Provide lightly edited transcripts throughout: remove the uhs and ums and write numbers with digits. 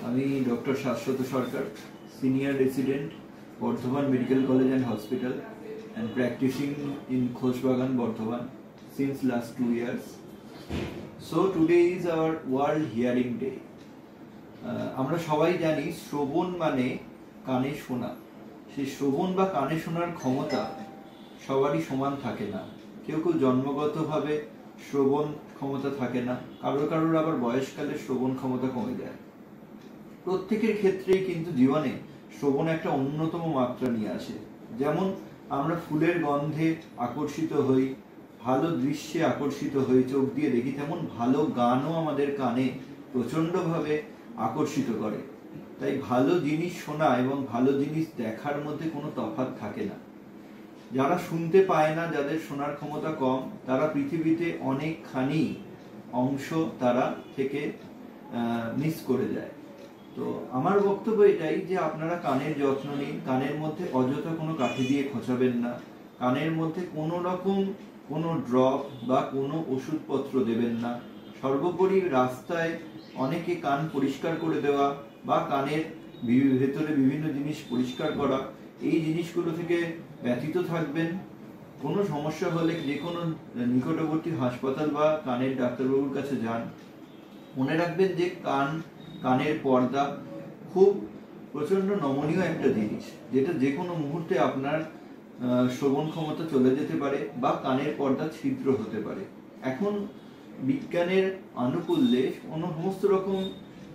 আমি doctor Shashwat Sarkar, senior resident, Bardhaman medical college and hospital, and practicing in Khoshbagan, Bardhaman since last 2 years. So today is our World Hearing Day. আমরা সবাই জানি শ্রবণ মানে কানে শোনা। সেই শ্রবণ বা কানে শোনার ক্ষমতা সবারই সমান থাকে না। কেউ কেউ জন্মগতভাবে শ্রবণ ক্ষমতা থাকে না, কারোর আবার বয়সকালে শ্রবণ ক্ষমতা কমে যায়। প্রত্যেকের ক্ষেত্রেই কিন্তু জীবনে শ্রবণ একটা অন্যতম মাত্রা নিয়ে আসে। যেমন আমরা ফুলের গন্ধে আকর্ষিত হই, ভালো দৃশ্যে আকর্ষিত হই, চোখ দিয়ে দেখি, তেমন ভালো গানও আমাদের কানে প্রচন্ডভাবে আকর্ষিত করে। তাই ভালো জিনিস শোনা এবং ভালো জিনিস দেখার মধ্যে কোনো তফাৎ থাকে না। যারা শুনতে পায় না, যাদের শোনার ক্ষমতা কম, তারা পৃথিবীতে অনেকখানি অংশ তারা থেকে মিস করে যায়। তো আমার বক্তব্য এটাই যে আপনারা কানের যত্ন নিন, কানের মধ্যে অযথা কোনো কাঠি দিয়ে খোঁচাবেন না, কানের মধ্যে কোনো রকম কোনো ড্রপ বা কোনো ওষুধপত্র দেবেন না। সর্বোপরি রাস্তায় অনেকে কান পরিষ্কার করে দেওয়া বা কানের ভেতরে বিভিন্ন জিনিস পরিষ্কার করা, এই জিনিসগুলো থেকে ব্যতীত থাকবেন। কোনো সমস্যা হলে যে কোনো নিকটবর্তী হাসপাতাল বা কানের ডাক্তারবাবুর কাছে যান। মনে রাখবেন যে কানের পর্দা খুব প্রচন্ড নমনীয় একটা জিনিস, যেটা যে কোনো মুহূর্তে আপনার শ্রবণ ক্ষমতা চলে যেতে পারে বা কানের পর্দা ছিদ্র হতে পারে। এখন বিজ্ঞানের আনুকূল্যে সমস্ত রকম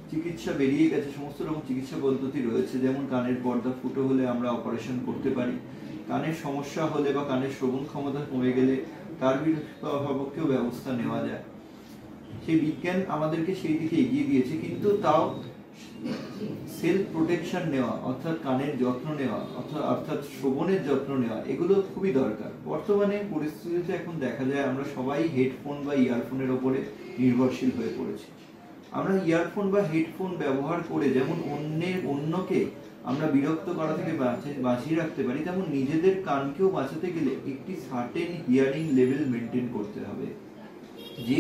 চিকিৎসা বেরিয়ে গেছে, সমস্ত রকম চিকিৎসা পদ্ধতি রয়েছে। যেমন কানের পর্দা ফুটো হলে আমরা অপারেশন করতে পারি, কানের সমস্যা হলে বা কানের শ্রবণ ক্ষমতা কমে গেলে তার বিপক্ষেও ব্যবস্থা নেওয়া যায়। সেই বিজ্ঞান আমাদেরকে সেই দিকে এগিয়ে দিয়েছে, কিন্তু তাও সেলফ প্রোটেকশন নেওয়া, অর্থাৎ কানের যত্ন নেওয়া, অর্থাৎ শ্রবণের যত্ন নেওয়া, এগুলো খুবই দরকার। বর্তমানে পরিস্থিতিতে এখন দেখা যায় আমরা সবাই হেডফোন বা ইয়ারফোনের ওপরে নির্ভরশীল হয়ে পড়েছি। আমরা ইয়ারফোন বা হেডফোন ব্যবহার করে যেমন অন্যকে আমরা বিরক্ত করা থেকে বাঁচিয়ে রাখতে পারি, তেমন নিজেদের কানকেও বাঁচাতে গেলে একটি সার্টেন হিয়ারিং লেভেল মেনটেন করতে হবে। যে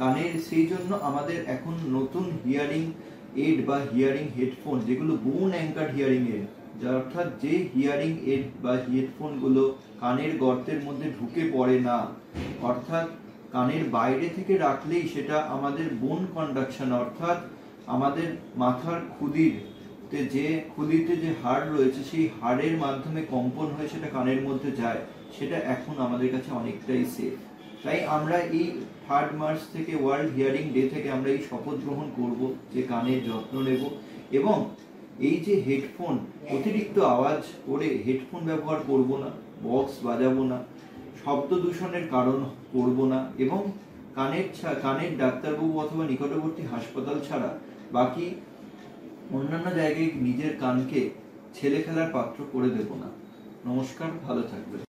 কানের সেই জন্য আমাদের এখন নতুন হিয়ারিং এড বা হিয়ারিং হেডফোন, যেগুলো বোন অ্যাঙ্কার্ড হিয়ারিং এড, অর্থাৎ যে হিয়ারিং এড বা হেডফোনগুলো কানের গর্তের মধ্যে ঢুকে পড়ে না, অর্থাৎ কানের বাইরে থেকে রাখলেই সেটা আমাদের বোন কন্ডাকশন, অর্থাৎ আমাদের মাথার খুলিতে যে হাড় রয়েছে সেই হাড়ের মাধ্যমে কম্পন হয়ে সেটা কানের মধ্যে যায়, সেটা এখন আমাদের কাছে অনেকটাই সেফ। তাই আমরা এই 3 মার্চ থেকে ওয়ার্ল্ড হিয়ারিং ডে থেকে আমরা এই শপথ গ্রহণ করব যে কানের যত্ন নেব এবং এই যে হেডফোন, অতিরিক্ত আওয়াজ করে হেডফোন ব্যবহার করব না, বক্স বাজাবো না, শব্দ দূষণের কারণ করব না এবং কানের ডাক্তারবাবু অথবা নিকটবর্তী হাসপাতাল ছাড়া বাকি অন্যান্য জায়গায় নিজের কানকে ছেলে খেলার পাত্র করে দেব না। নমস্কার, ভালো থাকবেন।